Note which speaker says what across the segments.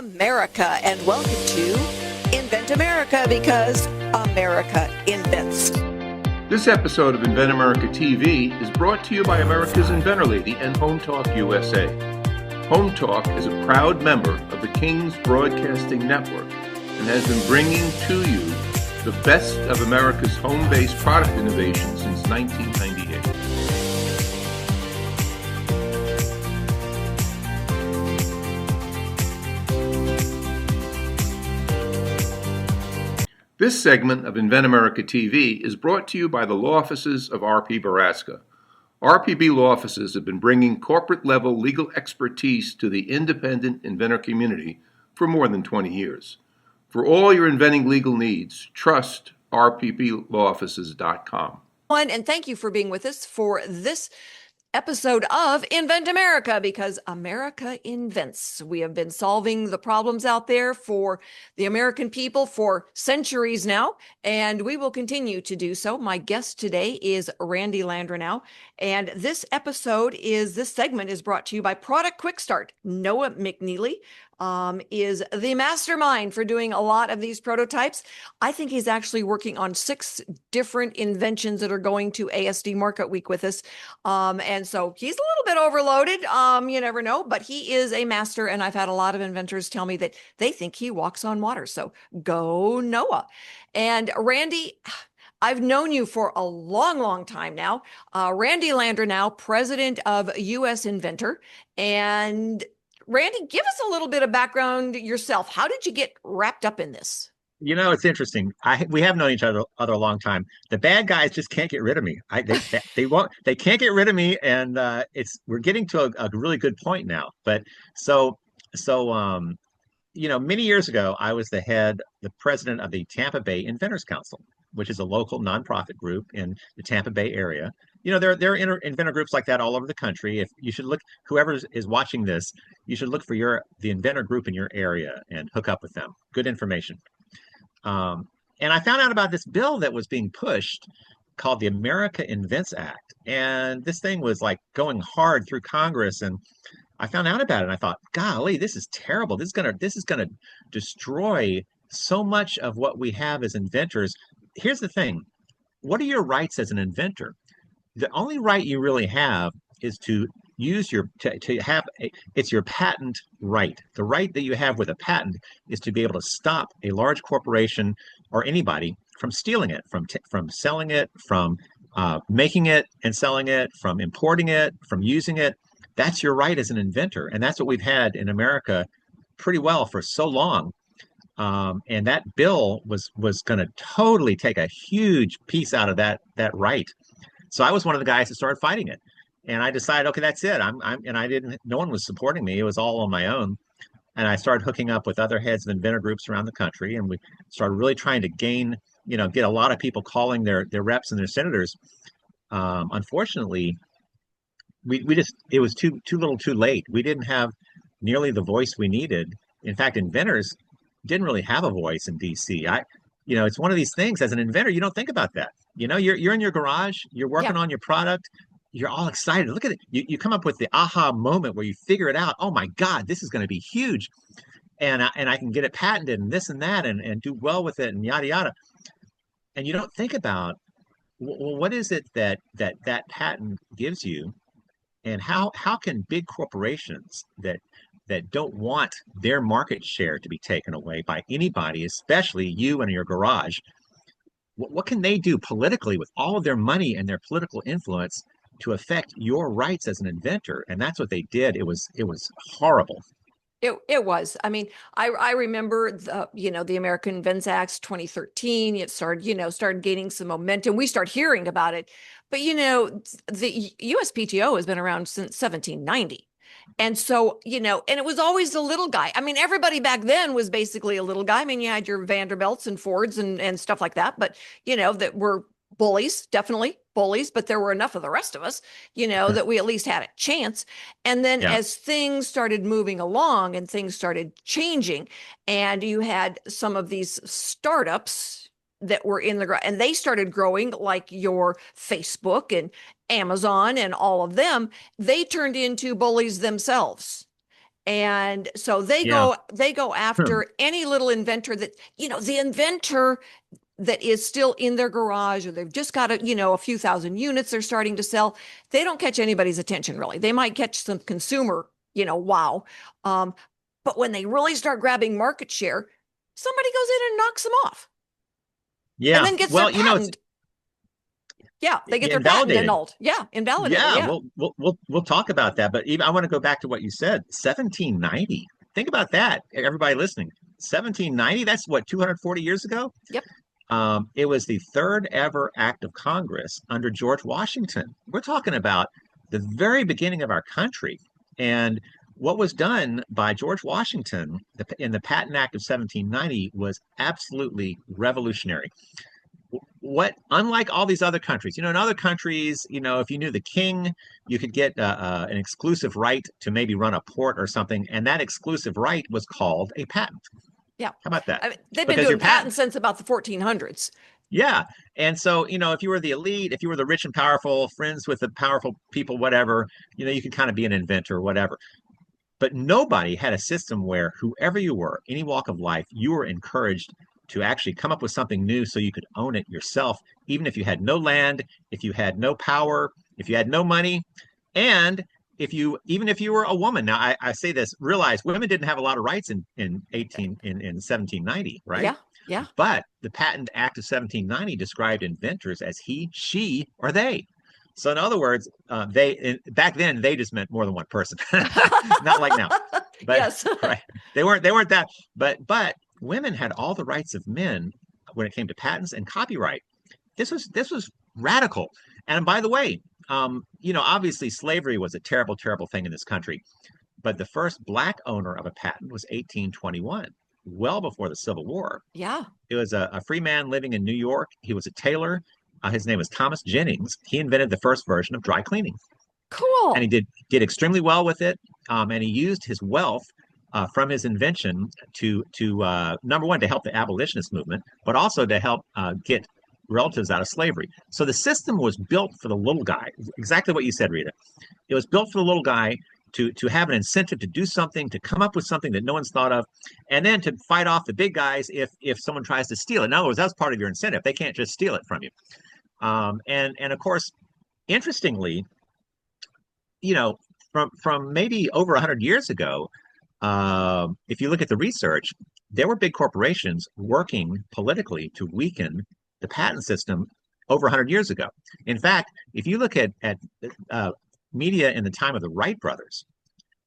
Speaker 1: America, and welcome to Invent America, because America invents.
Speaker 2: This episode of Invent America TV is brought to you by America's Inventor Lady and Home Talk USA. Home Talk is a proud member of the King's Broadcasting Network and has been bringing to you the best of America's home-based product innovation since 1998. This segment of Invent America TV is brought to you by the law offices of R.P. Baraska. RPB law offices have been bringing corporate-level legal expertise to the independent inventor community for more than 20 years. For all your inventing legal needs, trust rpblawoffices.com.
Speaker 1: And thank you for being with us for this episode of Invent America, because America invents. We have been solving the problems out there for the American people for centuries now, and we will continue to do so. My guest today is Randy Landreneau, and this segment is brought to you by Product Quick Start. Noah McNeely is the mastermind for doing a lot of these prototypes. I think he's actually working on 6 different inventions that are going to ASD Market Week with us. And so he's a little bit overloaded. You never know, but he is a master. And I've had a lot of inventors tell me that they think he walks on water. So go Noah. And Randy, I've known you for a long, long time now. Randy Landreneau, president of US Inventor. And Randy, give us a little bit of background yourself. How did you get wrapped up in this?
Speaker 3: You know, it's interesting. We have known each other a long time. The bad guys just can't get rid of me. They can't get rid of me, and we're getting to a really good point now. But many years ago, I was the president of the Tampa Bay Inventors Council, which is a local nonprofit group in the Tampa Bay area. You know, there are inventor groups like that all over the country. If you should look, whoever is watching this, you should look for the inventor group in your area and hook up with them. Good information. And I found out about this bill that was being pushed called the America Invents Act. And this thing was like going hard through Congress. And I found out about it and I thought, golly, this is terrible. This is gonna destroy so much of what we have as inventors. Here's the thing. What are your rights as an inventor? The only right you really have is to use it's your patent right. The right that you have with a patent is to be able to stop a large corporation or anybody from stealing it, from selling it, from making it and selling it, from importing it, from using it. That's your right as an inventor. And that's what we've had in America pretty well for so long. And that bill was going to totally take a huge piece out of that right. So I was one of the guys that started fighting it, and I decided, okay, that's it. No one was supporting me. It was all on my own. And I started hooking up with other heads of inventor groups around the country, and we started really trying to get a lot of people calling their reps and their senators. Unfortunately, it was too little too late. We didn't have nearly the voice we needed. In fact, inventors didn't really have a voice in DC. It's one of these things, as an inventor, you don't think about that. You're in your garage, you're working on your product, you're all excited. Look at it. You come up with the aha moment where you figure it out. Oh my God, this is going to be huge. And I can get it patented and this and that and do well with it and yada, yada. And you don't think about, well, what is it that patent gives you? And how can big corporations that don't want their market share to be taken away by anybody, especially you and your garage, what can they do politically with all of their money and their political influence to affect your rights as an inventor? And that's what they did. It was horrible.
Speaker 1: It was. I mean, I remember the American Invents Act 2013. It started gaining some momentum. We started hearing about it, but the USPTO has been around since 1790. And so, and it was always the little guy. I mean, everybody back then was basically a little guy. I mean, you had your Vanderbilts and Fords and stuff like that, but, that were bullies, definitely bullies, but there were enough of the rest of us, that we at least had a chance. And then as things started moving along and things started changing, and you had some of these startups that were and they started growing, like your Facebook and Amazon and all of them, they turned into bullies themselves. And so
Speaker 3: Yeah.
Speaker 1: they go after any little inventor that, the inventor that is still in their garage, or they've just got a few thousand units they're starting to sell. They don't catch anybody's attention really. They might catch some consumer, wow. Um, but when they really start grabbing market share, somebody goes in and knocks them off and
Speaker 3: Yeah.
Speaker 1: then gets their
Speaker 3: Well, it's
Speaker 1: patent. Yeah, they get their patent
Speaker 3: invalidated.
Speaker 1: annulled. Yeah, invalidated.
Speaker 3: Yeah,
Speaker 1: Yeah.
Speaker 3: we'll talk about that. But even I want to go back to what you said, 1790. Think about that, everybody listening. 1790, that's what, 240 years ago?
Speaker 1: Yep.
Speaker 3: It was the third ever act of Congress under George Washington. We're talking about the very beginning of our country. And what was done by George Washington in the Patent Act of 1790 was absolutely revolutionary. Unlike all these other countries, in other countries, if you knew the king, you could get an exclusive right to maybe run a port or something, and that exclusive right was called a patent.
Speaker 1: Yeah.
Speaker 3: How about that?
Speaker 1: I mean, they've been
Speaker 3: Because your
Speaker 1: doing
Speaker 3: patent,
Speaker 1: patents since about the 1400s.
Speaker 3: yeah. And so, if you were the elite, if you were the rich and powerful, friends with the powerful people, whatever, you could kind of be an inventor, whatever. But nobody had a system where whoever you were, any walk of life, you were encouraged to actually come up with something new so you could own it yourself, even if you had no land, if you had no power, if you had no money, and even if you were a woman. Now, I say this, realize women didn't have a lot of rights in 1790, right?
Speaker 1: Yeah. Yeah.
Speaker 3: But the Patent Act of 1790 described inventors as he, she, or they. So in other words, back then they just meant more than one person, not like now. But
Speaker 1: Yes.
Speaker 3: right, they weren't that. But women had all the rights of men when it came to patents and copyright. This was radical. And by the way, obviously slavery was a terrible, terrible thing in this country. But the first black owner of a patent was 1821, well before the Civil War.
Speaker 1: Yeah.
Speaker 3: It was a free man living in New York. He was a tailor. His name was Thomas Jennings. He invented the first version of dry cleaning, and he
Speaker 1: Cool.
Speaker 3: did extremely well with it. And he used his wealth from his invention to number one, to help the abolitionist movement, but also to help get relatives out of slavery. So the system was built for the little guy. Exactly what you said, Rita. It was built for the little guy to have an incentive to do something, to come up with something that no one's thought of, and then to fight off the big guys if someone tries to steal it. In other words, that's part of your incentive. They can't just steal it from you. And of course, interestingly, from maybe over 100 years ago, if you look at the research, there were big corporations working politically to weaken the patent system over 100 years ago. In fact, if you look at media in the time of the Wright brothers,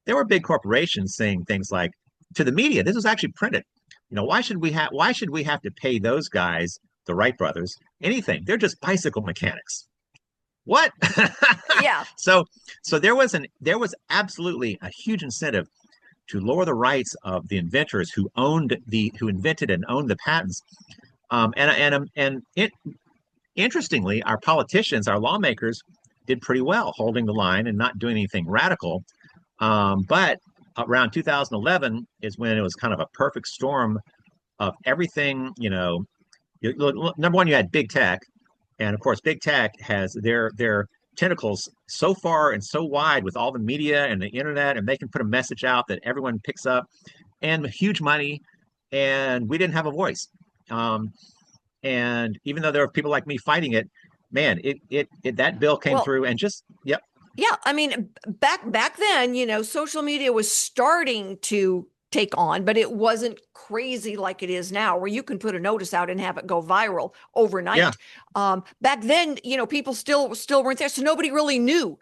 Speaker 3: there were big corporations saying things like to the media, this was actually printed. Why should we have to pay those guys, the Wright brothers, anything? They're just bicycle mechanics. What?
Speaker 1: Yeah.
Speaker 3: So there was absolutely a huge incentive to lower the rights of the inventors who invented and owned the patents. Interestingly, our politicians, our lawmakers, did pretty well holding the line and not doing anything radical. But around 2011 is when it was kind of a perfect storm of everything. Number one, you had big tech, and of course, big tech has their tentacles so far and so wide with all the media and the internet, and they can put a message out that everyone picks up, and huge money. And we didn't have a voice. And even though there were people like me fighting it, man, that bill came through and just, yep.
Speaker 1: Yeah. I mean, back then, social media was starting to take on, but it wasn't crazy like it is now, where you can put a notice out and have it go viral overnight.
Speaker 3: Yeah.
Speaker 1: Back then, people still weren't there. So nobody really knew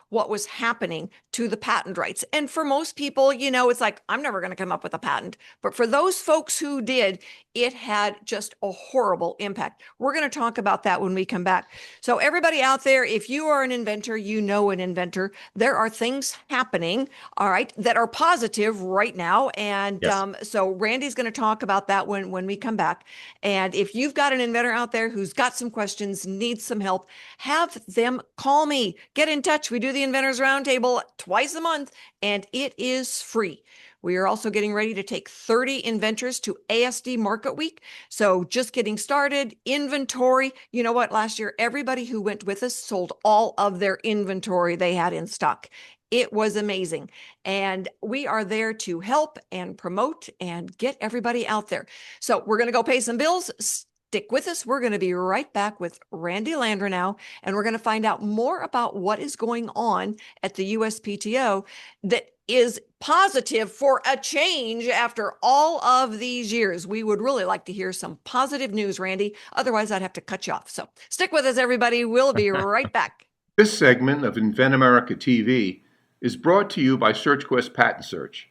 Speaker 1: what was happening to the patent rights. And for most people, it's like, I'm never going to come up with a patent. But for those folks who did, it had just a horrible impact. We're going to talk about that when we come back. So everybody out there, if you are an inventor, an inventor, there are things happening, all right, that are positive right now. And
Speaker 3: Yes.
Speaker 1: so Randy's going to talk about that when we come back. And if you've got an inventor out there who's got some questions, needs some help, have them call me. Get in touch. We do the Inventors Roundtable twice a month, and it is free. We are also getting ready to take 30 inventors to ASD Market Week. So just getting started, inventory. You know what? Last year, everybody who went with us sold all of their inventory they had in stock. It was amazing. And we are there to help and promote and get everybody out there. So we're going to go pay some bills. Stick with us. We're going to be right back with Randy Landreneau, and we're going to find out more about what is going on at the USPTO that is positive for a change after all of these years. We would really like to hear some positive news, Randy. Otherwise, I'd have to cut you off. So stick with us, everybody. We'll be right back.
Speaker 2: This segment of Invent America TV is brought to you by SearchQuest Patent Search.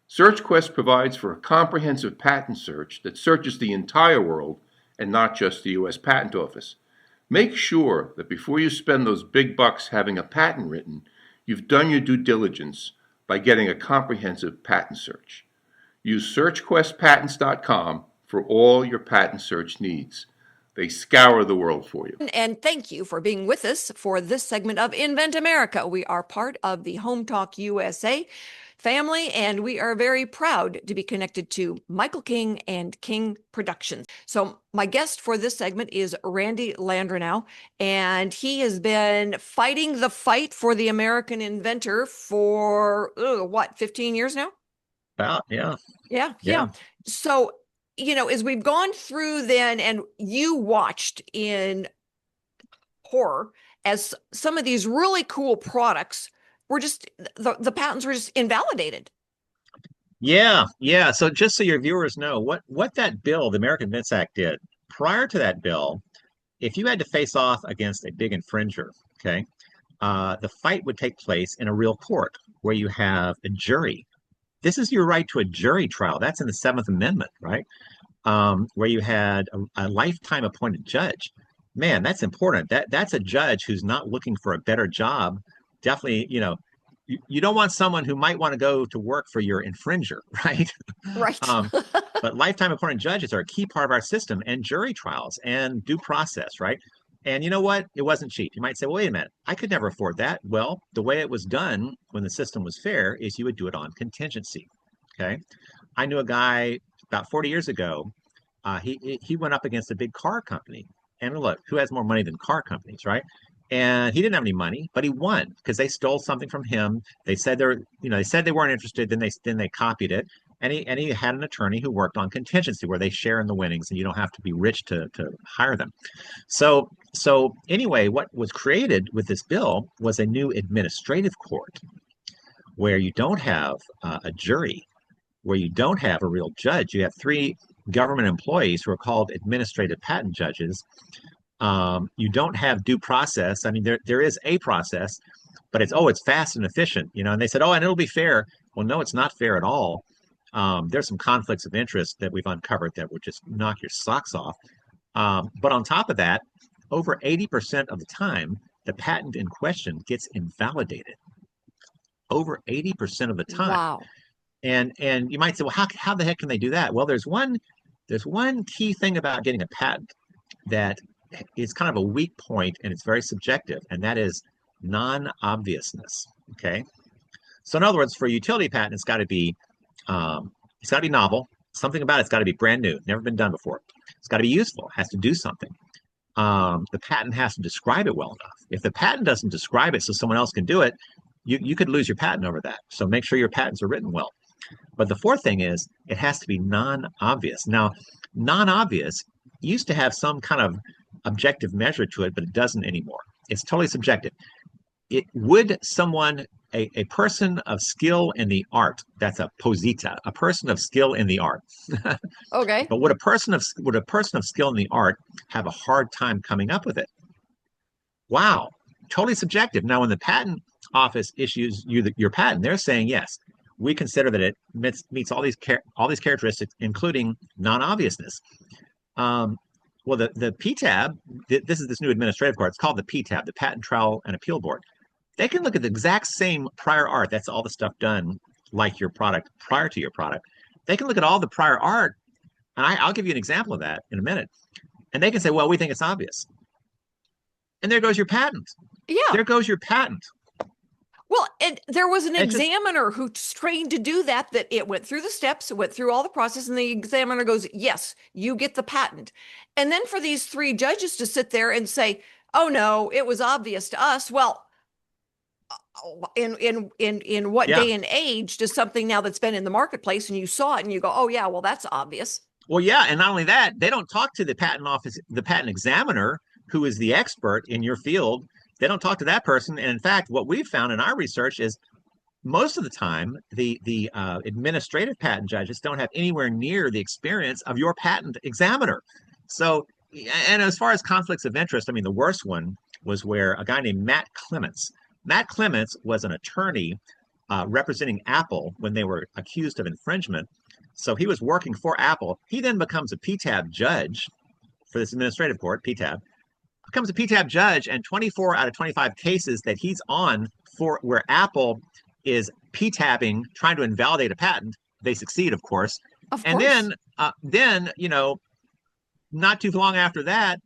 Speaker 2: SearchQuest provides for a comprehensive patent search that searches the entire world and not just the U.S. Patent Office. Make sure that before you spend those big bucks having a patent written, you've done your due diligence by getting a comprehensive patent search. Use SearchQuestPatents.com for all your patent search needs. They scour the world for you.
Speaker 1: And thank you for being with us for this segment of Invent America. We are part of the Home Talk USA family, and we are very proud to be connected to Michael King and King Productions. So my guest for this segment is Randy Landreneau, and he has been fighting the fight for the American inventor for, 15 years now?
Speaker 3: About, yeah.
Speaker 1: Yeah. So, as we've gone through then, and you watched in horror as some of these really cool products were just, the patents were just invalidated.
Speaker 3: Yeah. So just so your viewers know, what that bill, the American Invents Act, did prior to that bill, if you had to face off against a big infringer, okay, the fight would take place in a real court where you have a jury. This is your right to a jury trial. That's in the Seventh Amendment, right? Where you had a lifetime appointed judge. Man, that's important. That's a judge who's not looking for a better job. Definitely, you don't want someone who might want to go to work for your infringer, right?
Speaker 1: Right.
Speaker 3: But lifetime appointed judges are a key part of our system, and jury trials and due process, right? And you know what? It wasn't cheap. You might say, well, wait a minute, I could never afford that. Well, the way it was done when the system was fair is you would do it on contingency. Okay. I knew a guy about 40 years ago. He went up against a big car company. And look, who has more money than car companies, right? And he didn't have any money, but he won because they stole something from him. They said they said they weren't interested. Then they copied it, and he had an attorney who worked on contingency where they share in the winnings, and you don't have to be rich to hire them. So anyway, what was created with this bill was a new administrative court where you don't have a jury, where you don't have a real judge. You have three government employees who are called administrative patent judges. You don't have due process. I mean, there is a process, but it's fast and efficient, and they said, and it'll be fair. Well, no, it's not fair at all. There's some conflicts of interest that we've uncovered that would just knock your socks off. But on top of that, over 80% of the time, the patent in question gets invalidated. Over 80% of the time.
Speaker 1: Wow.
Speaker 3: And you might say, well, how the heck can they do that? Well, there's one key thing about getting a patent that is kind of a weak point, and it's very subjective, and that is non-obviousness. Okay. So in other words, for a utility patent, it's got to be novel. Something about it's got to be brand new, never been done before. It's got to be useful, has to do something. The patent has to describe it well enough. If the patent doesn't describe it so someone else can do it, you could lose your patent over that. So make sure your patents are written well. But the fourth thing is it has to be non-obvious. Now, non-obvious used to have some kind of objective measure to it, but it doesn't anymore. It's totally subjective. It would someone, a person of skill in the art, that's a posita, a person of skill in the art.
Speaker 1: Okay.
Speaker 3: But would a person of skill in the art have a hard time coming up with it? Wow, totally subjective. Now, when the patent office issues you your patent, they're saying yes, we consider that it meets all these characteristics, including non-obviousness. Well, the PTAB, this is this new administrative court. It's called the PTAB, the Patent Trial and Appeal Board. They can look at the exact same prior art. That's all the stuff done like your product prior to your product. They can look at all the prior art, and I'll give you an example of that in a minute. And they can say, well, we think it's obvious. And there goes your patent.
Speaker 1: Yeah.
Speaker 3: There goes your patent.
Speaker 1: Well, and there was an examiner who's trained to do that it went through the steps, it went through all the process, and the examiner goes, yes, you get the patent. And then for these three judges to sit there and say, oh, no, it was obvious to us. Well, In what
Speaker 3: Yeah.
Speaker 1: day and age does something now that's been in the marketplace and you saw it and you go, oh yeah, well that's obvious.
Speaker 3: Well, yeah, and not only that, they don't talk to the patent office, the patent examiner, who is the expert in your field. They don't talk to that person. And in fact, what we've found in our research is most of the time, the administrative patent judges don't have anywhere near the experience of your patent examiner. So, and as far as conflicts of interest, I mean, the worst one was where a guy named Matt Clements. Matt Clements was an attorney representing Apple when they were accused of infringement. So he was working for Apple. He then becomes a PTAB judge for this administrative court, PTAB, becomes a PTAB judge, and 24 out of 25 cases that he's on for where Apple is PTABing, trying to invalidate a patent, they succeed, of course.
Speaker 1: Of
Speaker 3: And
Speaker 1: course.
Speaker 3: then, not too long after that,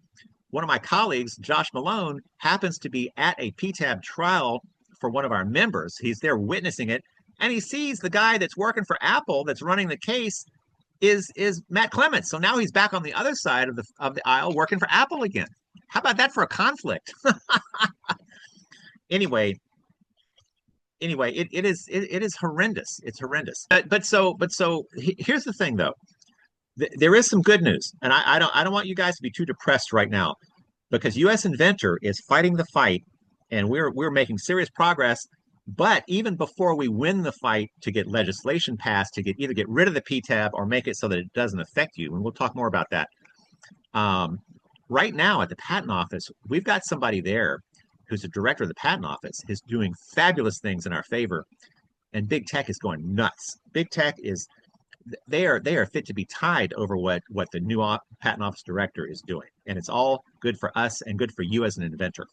Speaker 3: one of my colleagues, Josh Malone, happens to be at a PTAB trial for one of our members. He's there witnessing it, and he sees the guy that's working for Apple that's running the case is Matt Clements. So now he's back on the other side of the aisle working for Apple again. How about that for a conflict? anyway, it is horrendous. It's horrendous. But so here's the thing though. There is some good news, and I don't want you guys to be too depressed right now, because US Inventor is fighting the fight, and we're making serious progress. But even before we win the fight to get legislation passed to either get rid of the PTAB or make it so that it doesn't affect you, and we'll talk more about that. Right now at the patent office, we've got somebody there who's the director of the patent office, is doing fabulous things in our favor, and big tech is going nuts. Big tech is they are fit to be tied over what the new patent office director is doing, and it's all good for us and good for you as an inventor.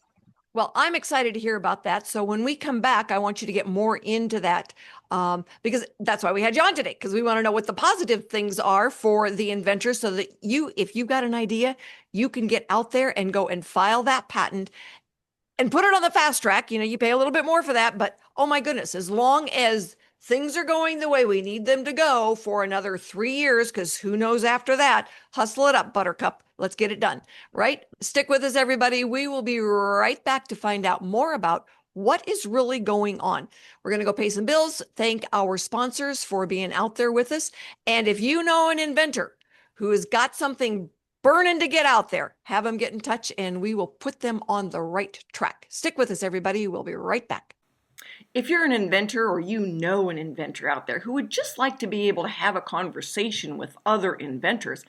Speaker 1: Well, I'm excited to hear about that. So when we come back, I want you to get more into that, because that's why we had you on today, because we want to know what the positive things are for the inventor, so that if you've got an idea, you can get out there and go and file that patent and put it on the fast track. You pay a little bit more for that, but oh my goodness, as long as things are going the way we need them to go for another 3 years, because who knows after that, hustle it up, Buttercup. Let's get it done, right? Stick with us, everybody. We will be right back to find out more about what is really going on. We're going to go pay some bills, thank our sponsors for being out there with us. And if you know an inventor who has got something burning to get out there, have them get in touch and we will put them on the right track. Stick with us, everybody. We'll be right back. If you're an inventor or you know an inventor out there who would just like to be able to have a conversation with other inventors,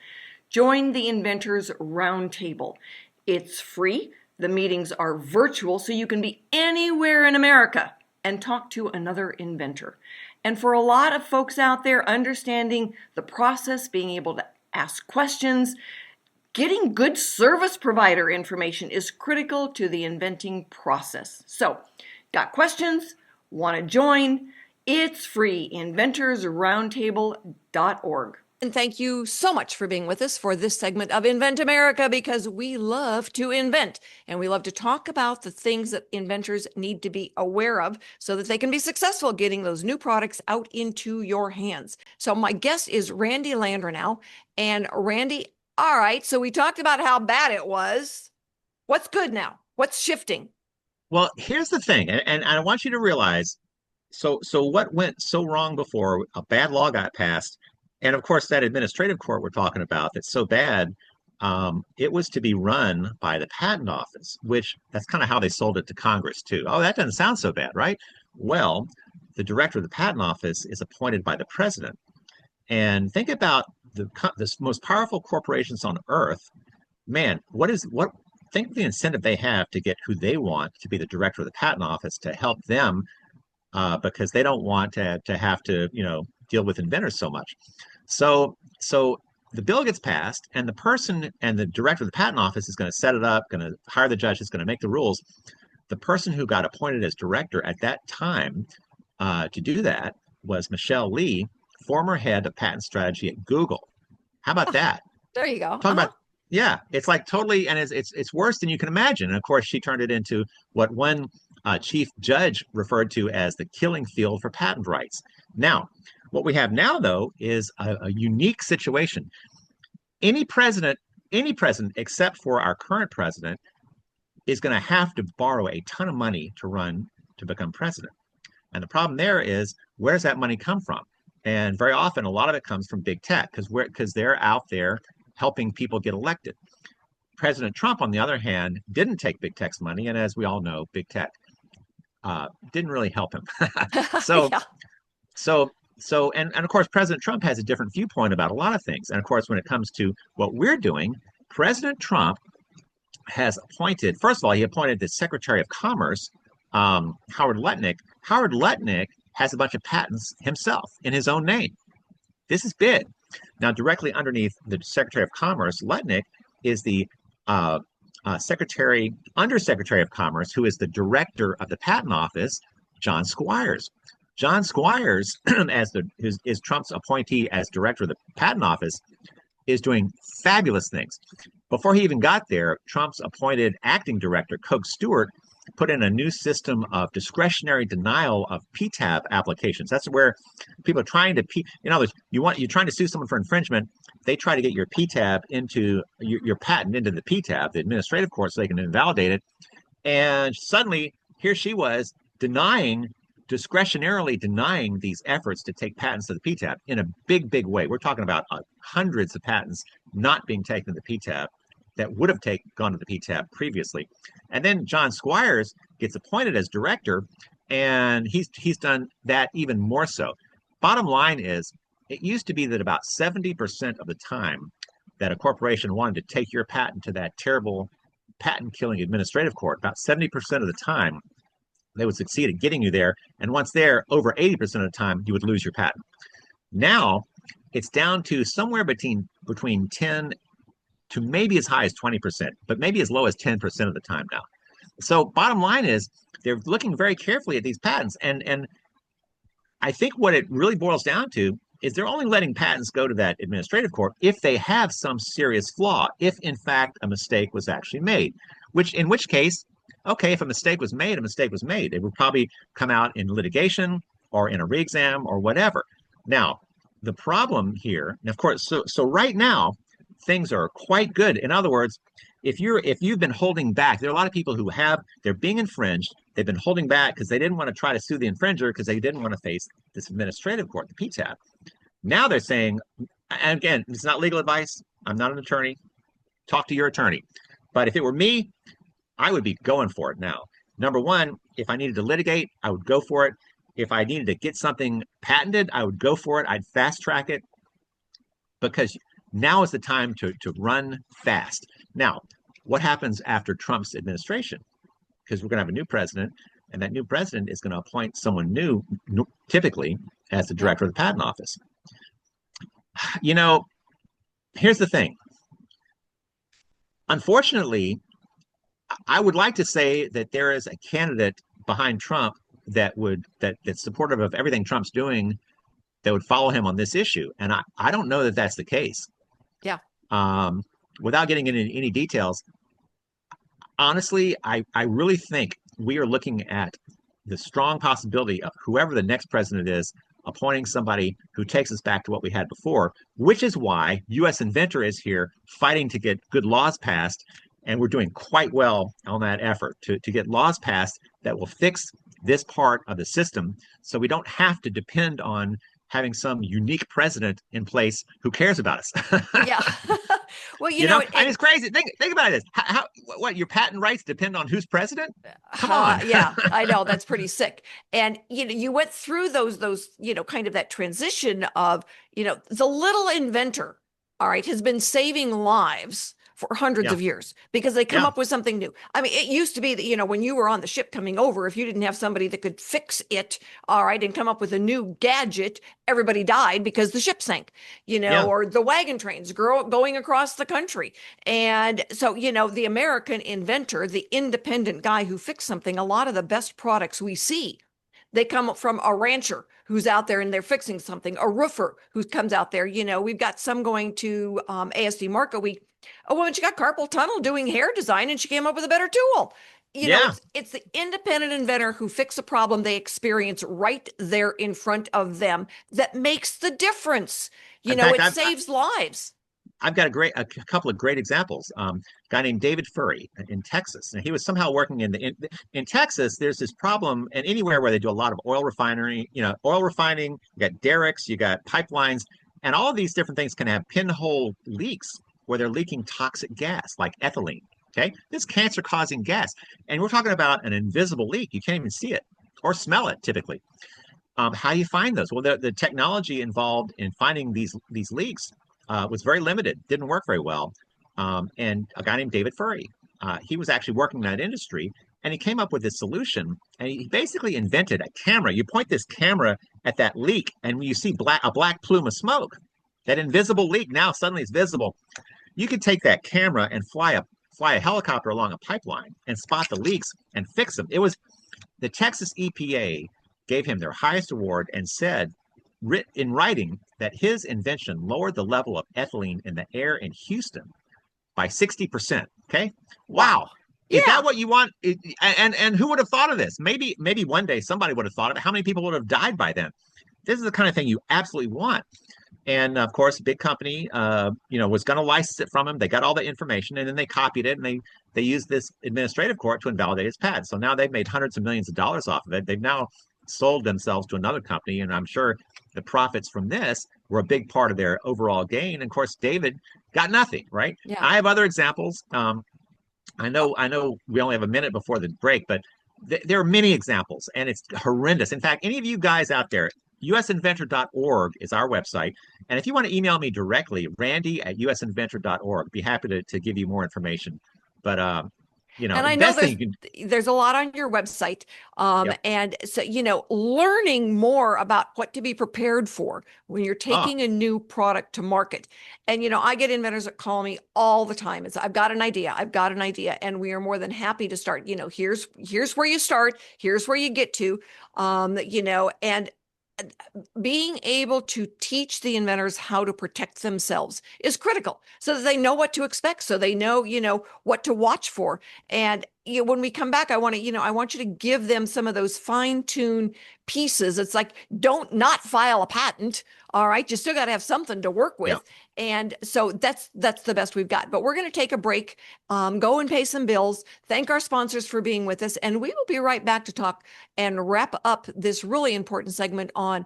Speaker 1: join the Inventors Roundtable. It's free. The meetings are virtual, so you can be anywhere in America and talk to another inventor. And for a lot of folks out there, understanding the process, being able to ask questions, getting good service provider information is critical to the inventing process. So, got questions? Want to join? It's free. inventorsroundtable.org. And thank you so much for being with us for this segment of Invent America, because we love to invent and we love to talk about the things that inventors need to be aware of so that they can be successful getting those new products out into your hands. So my guest is Randy Landreneau. And Randy, all right, so we talked about how bad it was. What's good now? What's shifting?
Speaker 3: Well, here's the thing, and I want you to realize, so what went so wrong before? A bad law got passed, and of course that administrative court we're talking about that's so bad, it was to be run by the patent office, which that's kind of how they sold it to Congress too. Oh, that doesn't sound so bad, right? Well, the director of the patent office is appointed by the president, and think about the most powerful corporations on earth. Man, think of the incentive they have to get who they want to be the director of the patent office to help them, because they don't want to have to deal with inventors so much. So the bill gets passed, and the person and the director of the patent office is going to set it up, going to hire the judges, going to make the rules. The person who got appointed as director at that time to do that was Michelle Lee, former head of patent strategy at Google. How about that?
Speaker 1: There you go.
Speaker 3: Talk about, yeah, it's like totally, and it's worse than you can imagine. And of course, she turned it into what one chief judge referred to as the killing field for patent rights. Now, what we have now, though, is a unique situation. Any president except for our current president is going to have to borrow a ton of money to to become president. And the problem there is, where does that money come from? And very often, a lot of it comes from big tech because they're out there helping people get elected. President Trump, on the other hand, didn't take big tech's money, and as we all know, big tech didn't really help him. so,
Speaker 1: Yeah.
Speaker 3: so, and of course, President Trump has a different viewpoint about a lot of things. And of course, when it comes to what we're doing, President Trump has appointed, first of all, he appointed the Secretary of Commerce, Howard Lutnick. Howard Lutnick has a bunch of patents himself in his own name. This is big. Now, directly underneath the Secretary of Commerce, Lutnick is the Undersecretary of Commerce, who is the director of the Patent Office, John Squires. John Squires, is Trump's appointee as director of the Patent Office, is doing fabulous things. Before he even got there, Trump's appointed acting director, Coke Stewart, put in a new system of discretionary denial of PTAB applications. That's where people are trying to, in other words, you're trying to sue someone for infringement. They try to get your PTAB into your patent into the PTAB, the administrative court, so they can invalidate it. And suddenly, here she was discretionarily denying these efforts to take patents to the PTAB in a big, big way. We're talking about hundreds of patents not being taken to the PTAB that would have gone to the PTAB previously. And then John Squires gets appointed as director, and he's done that even more so. Bottom line is, it used to be that about 70% of the time that a corporation wanted to take your patent to that terrible patent-killing administrative court, about 70% of the time, they would succeed at getting you there. And once there, over 80% of the time, you would lose your patent. Now, it's down to somewhere between 10 to maybe as high as 20%, but maybe as low as 10% of the time now. So bottom line is, they're looking very carefully at these patents. And I think what it really boils down to is they're only letting patents go to that administrative court if they have some serious flaw, if in fact a mistake was actually made, in which case, okay, if a mistake was made, a mistake was made. It would probably come out in litigation or in a re-exam or whatever. Now, the problem here, and of course, so right now, things are quite good. In other words, if you've been holding back, there are a lot of people who they're being infringed. They've been holding back because they didn't want to try to sue the infringer because they didn't want to face this administrative court, the PTAB. Now they're saying, and again, it's not legal advice. I'm not an attorney. Talk to your attorney. But if it were me, I would be going for it now. Number one, if I needed to litigate, I would go for it. If I needed to get something patented, I would go for it. I'd fast track it, because now is the time to run fast. Now, what happens after Trump's administration? Because we're going to have a new president, and that new president is going to appoint someone new, typically as the director of the Patent Office. You know, here's the thing. Unfortunately, I would like to say that there is a candidate behind Trump that's supportive of everything Trump's doing, that would follow him on this issue. And I don't know that that's the case.
Speaker 1: Yeah.
Speaker 3: Without getting into any details, honestly, I really think we are looking at the strong possibility of whoever the next president is appointing somebody who takes us back to what we had before, which is why US Inventor is here fighting to get good laws passed. And we're doing quite well on that effort to get laws passed that will fix this part of the system, so we don't have to depend on having some unique president in place who cares about us.
Speaker 1: Yeah. Well, you know,
Speaker 3: I mean, it's crazy. Think about this. What your patent rights depend on who's president? Come on.
Speaker 1: Yeah, I know, that's pretty sick. And you went through those kind of that transition of the little inventor, all right, has been saving lives for hundreds of years because they come up with something new. I mean, it used to be that, when you were on the ship coming over, if you didn't have somebody that could fix it, all right, and come up with a new gadget, everybody died because the ship sank, or the wagon trains going across the country. And so, the American inventor, the independent guy who fixed something, a lot of the best products we see, they come from a rancher who's out there and they're fixing something, a roofer who comes out there. We've got some going to ASD Market Week. A woman, she got carpal tunnel doing hair design, and she came up with a better tool. It's the independent inventor who fixes a problem they experience right there in front of them that makes the difference. It saves lives.
Speaker 3: I've got a couple of great examples. A guy named David Furry in Texas, and he was somehow working in Texas. There's this problem, and anywhere where they do a lot of oil refinery, oil refining, you got derricks, you got pipelines, and all of these different things can have pinhole leaks where they're leaking toxic gas like ethylene. Okay, this cancer-causing gas, and we're talking about an invisible leak. You can't even see it or smell it typically. How do you find those? Well, the technology involved in finding these leaks was very limited, didn't work very well. And a guy named David Furry, he was actually working in that industry, and he came up with this solution. And he basically invented a camera. You point this camera at that leak, and when you see a black plume of smoke, that invisible leak now suddenly is visible. You could take that camera and fly a helicopter along a pipeline and spot the leaks and fix them. It was the Texas EPA gave him their highest award and said in writing that his invention lowered the level of ethylene in the air in Houston by 60%. Okay. Wow.
Speaker 1: Yeah.
Speaker 3: Is that what you want? And who would have thought of this? Maybe one day somebody would have thought of it. How many people would have died by then? This is the kind of thing you absolutely want. And of course, a big company, was going to license it from him. They got all the information, and then they copied it, and they used this administrative court to invalidate his patent. So now they've made hundreds of millions of dollars off of it. They've now sold themselves to another company, and I'm sure the profits from this were a big part of their overall gain. And of course, David got nothing, right?
Speaker 1: Yeah.
Speaker 3: I have other examples. I know we only have a minute before the break, but there are many examples, and it's horrendous. In fact, any of you guys out there, usinventor.org is our website. And if you want to email me directly, randy@usinventor.org, be happy to give you more information. But
Speaker 1: and I know there's a lot on your website.
Speaker 3: Yep.
Speaker 1: And so, learning more about what to be prepared for when you're taking a new product to market. And, I get inventors that call me all the time. It's, I've got an idea. And we are more than happy to start, here's where you start. Here's where you get to, and being able to teach the inventors how to protect themselves is critical so that they know what to expect, so they know, what to watch for. And when we come back, I want you to give them some of those fine-tuned pieces. It's like, don't not file a patent. All right. You still got to have something to work with.
Speaker 3: Yeah.
Speaker 1: And so that's the best we've got. But we're going to take a break, go and pay some bills, thank our sponsors for being with us. And we will be right back to talk and wrap up this really important segment on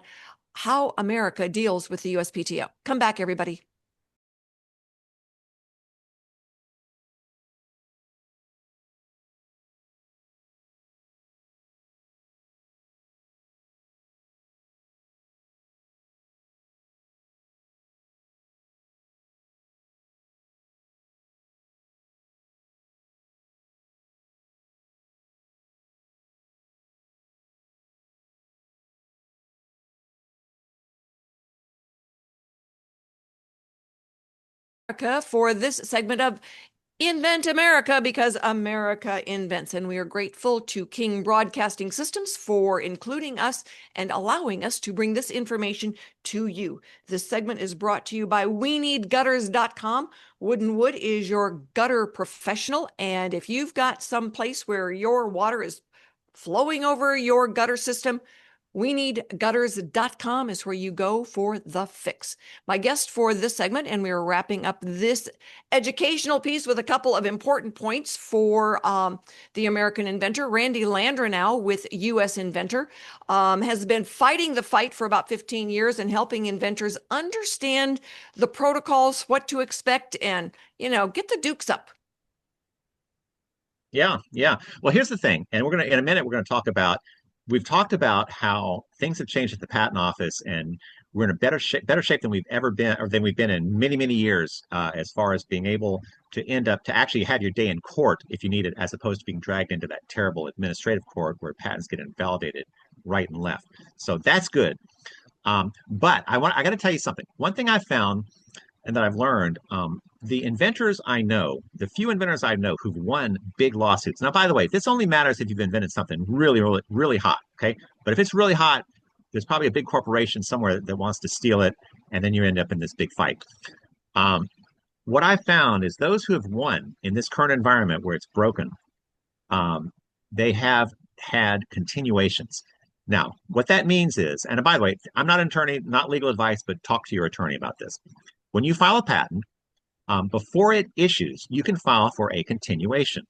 Speaker 1: how America deals with the USPTO. Come back, everybody. For this segment of Invent America, because America invents. And we are grateful to King Broadcasting Systems for including us and allowing us to bring this information to you. This segment is brought to you by WeNeedGutters.com. Wooden Wood is your gutter professional. And if you've got some place where your water is flowing over your gutter system, WeNeedGutters.com is where you go for the fix. My guest for this segment, and we're wrapping up this educational piece with a couple of important points for the American inventor, Randy Landreneau with US Inventor, has been fighting the fight for about 15 years and helping inventors understand the protocols, what to expect, and, get the dukes up.
Speaker 3: Yeah. Well, here's the thing, and in a minute, we've talked about how things have changed at the patent office, and we're in a better shape than we've ever been, or than we've been in many, many years, as far as being able to actually have your day in court if you need it, as opposed to being dragged into that terrible administrative court where patents get invalidated right and left. So that's good. But I got to tell you something. One thing I found and that I've learned, the inventors I know, the few inventors I know who've won big lawsuits. Now, by the way, this only matters if you've invented something really, really, really hot. Okay. But if it's really hot, there's probably a big corporation somewhere that wants to steal it, and then you end up in this big fight. What I found is those who have won in this current environment where it's broken, they have had continuations. Now, what that means is, and by the way, I'm not an attorney, not legal advice, but talk to your attorney about this. When you file a patent, before it issues, you can file for a continuation.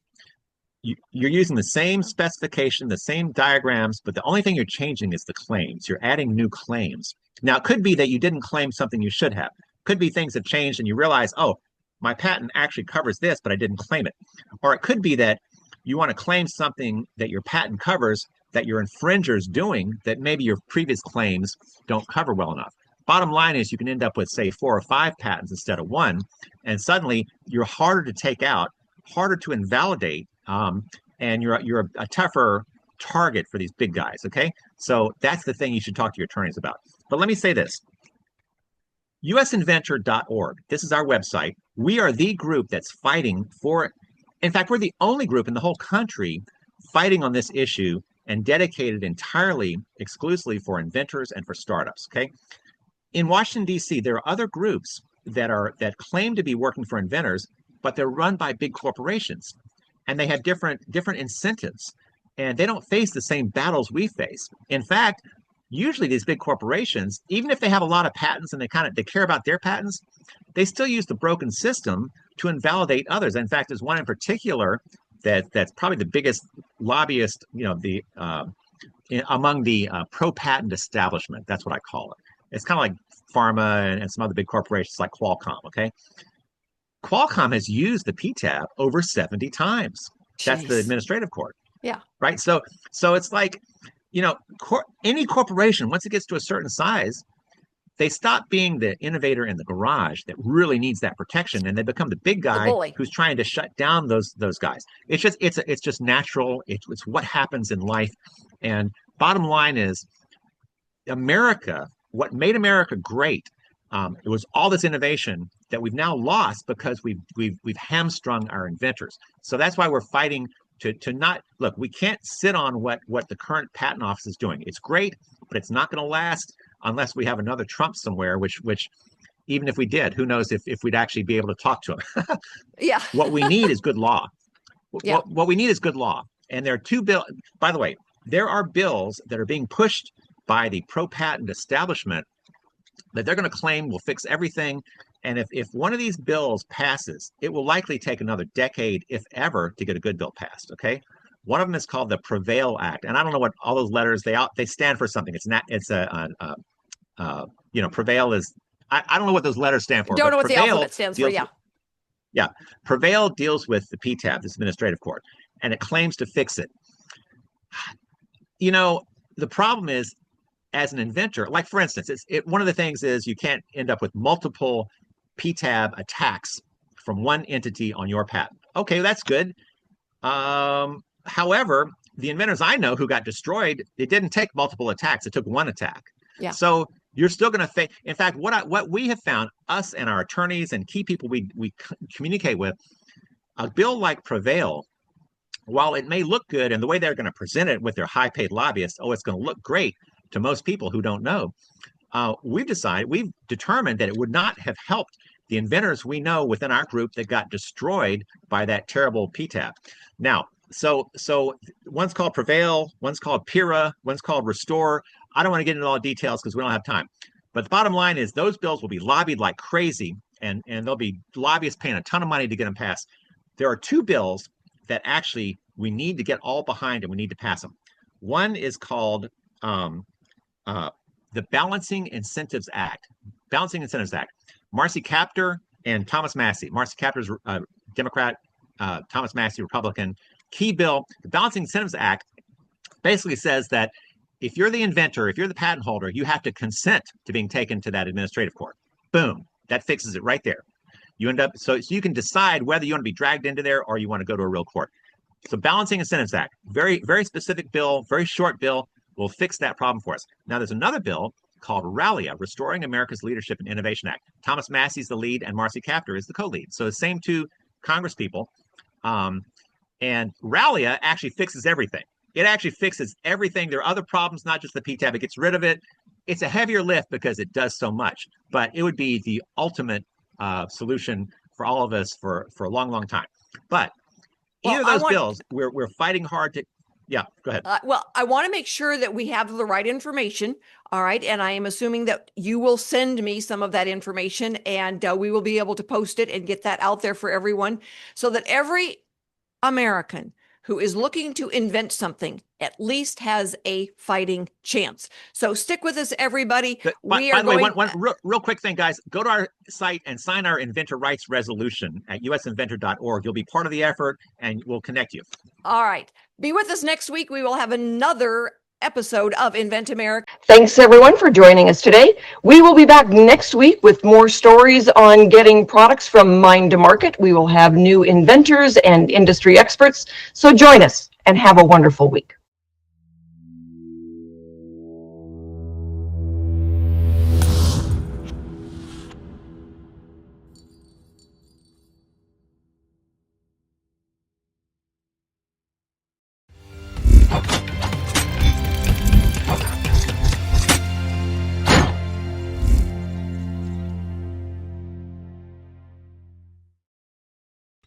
Speaker 3: You're using the same specification, the same diagrams, but the only thing you're changing is the claims. You're adding new claims. Now, it could be that you didn't claim something you should have. Could be things have changed and you realize, oh, my patent actually covers this, but I didn't claim it. Or it could be that you want to claim something that your patent covers that your infringer's doing that maybe your previous claims don't cover well enough. Bottom line is you can end up with, say, 4 or 5 patents instead of one, and suddenly you're harder to take out, harder to invalidate, and you're a tougher target for these big guys, okay? So that's the thing you should talk to your attorneys about. But let me say this. usinventor.org, this is our website. We are the group that's fighting for, in fact, we're the only group in the whole country fighting on this issue and dedicated entirely, exclusively for inventors and for startups, okay? In Washington, D.C., there are other groups that claim to be working for inventors, but they're run by big corporations. And they have different incentives, and they don't face the same battles we face. In fact, usually these big corporations, even if they have a lot of patents and they care about their patents, they still use the broken system to invalidate others. In fact, there's one in particular that's probably the biggest lobbyist, among the pro-patent establishment. That's what I call it. It's kind of like pharma and some other big corporations like Qualcomm. Okay. Qualcomm has used the PTAB over 70 times. That's the administrative court.
Speaker 1: Yeah.
Speaker 3: Right. So it's like, any corporation, once it gets to a certain size, they stop being the innovator in the garage that really needs that protection, and they become the big guy who's trying to shut down those guys. It's just natural. It's what happens in life. And bottom line is, America, what made America great, it was all this innovation that we've now lost because we've hamstrung our inventors. So that's why we're fighting to not look. We can't sit on what the current patent office is doing. It's great, but it's not going to last unless we have another Trump somewhere. Which even if we did, who knows if we'd actually be able to talk to him.
Speaker 1: Yeah.
Speaker 3: What we need is good law.
Speaker 1: Yeah.
Speaker 3: What we need is good law. And there are 2 bills. By the way, there are bills that are being pushed by the pro-patent establishment that they're going to claim will fix everything. And if one of these bills passes, it will likely take another decade, if ever, to get a good bill passed. Okay. One of them is called the Prevail Act. And I don't know what all those letters, they stand for something. Prevail is, I don't know what those letters stand for.
Speaker 1: Don't know what
Speaker 3: Prevail
Speaker 1: the alphabet stands for. Yeah.
Speaker 3: Yeah. Prevail deals with the PTAB, this administrative court, and it claims to fix it. The problem is, as an inventor, like for instance, one of the things is you can't end up with multiple PTAB attacks from one entity on your patent. Okay, that's good. However, the inventors I know who got destroyed, it didn't take multiple attacks. It took one attack.
Speaker 1: Yeah.
Speaker 3: So you're still going to face. In fact, what we have found, us and our attorneys and key people we communicate with, a bill like Prevail, while it may look good and the way they're going to present it with their high-paid lobbyists, it's going to look great to most people who don't know. We've determined that it would not have helped the inventors we know within our group that got destroyed by that terrible PTAB. Now, so one's called Prevail, one's called PIRA, one's called Restore. I don't want to get into all the details because we don't have time. But the bottom line is those bills will be lobbied like crazy, and there'll be lobbyists paying a ton of money to get them passed. There are 2 bills that actually we need to get all behind and we need to pass them. One is called the Balancing Incentives Act. Marcy Kaptur and Thomas Massey. Marcy Kaptur's Democrat, Thomas Massey, Republican. Key bill, the Balancing Incentives Act basically says that if you're the inventor, if you're the patent holder, you have to consent to being taken to that administrative court. Boom. That fixes it right there. You end up, so you can decide whether you want to be dragged into there or you want to go to a real court. So Balancing Incentives Act, very, very specific bill, very short bill, will fix that problem for us. Now there's another bill called RALIA, Restoring America's Leadership in Innovation Act. Thomas Massey's the lead and Marcy Kaptur is the co-lead. So the same 2 Congress people. And RALIA actually fixes everything. It actually fixes everything. There are other problems, not just the PTAB. It gets rid of it. It's a heavier lift because it does so much, but it would be the ultimate solution for all of us for a long, long time. But either of those bills, we're fighting hard to. Yeah, go ahead.
Speaker 1: Well, I want to make sure that we have the right information. All right. And I am assuming that you will send me some of that information, and we will be able to post it and get that out there for everyone so that every American who is looking to invent something at least has a fighting chance. So stick with us, everybody.
Speaker 3: By the way, one real quick thing, guys. Go to our site and sign our inventor rights resolution at usinventor.org. You'll be part of the effort, and we'll connect you.
Speaker 1: All right. Be with us next week. We will have another episode of Invent America.
Speaker 4: Thanks, everyone, for joining us today. We will be back next week with more stories on getting products from mind to market. We will have new inventors and industry experts. So join us and have a wonderful week.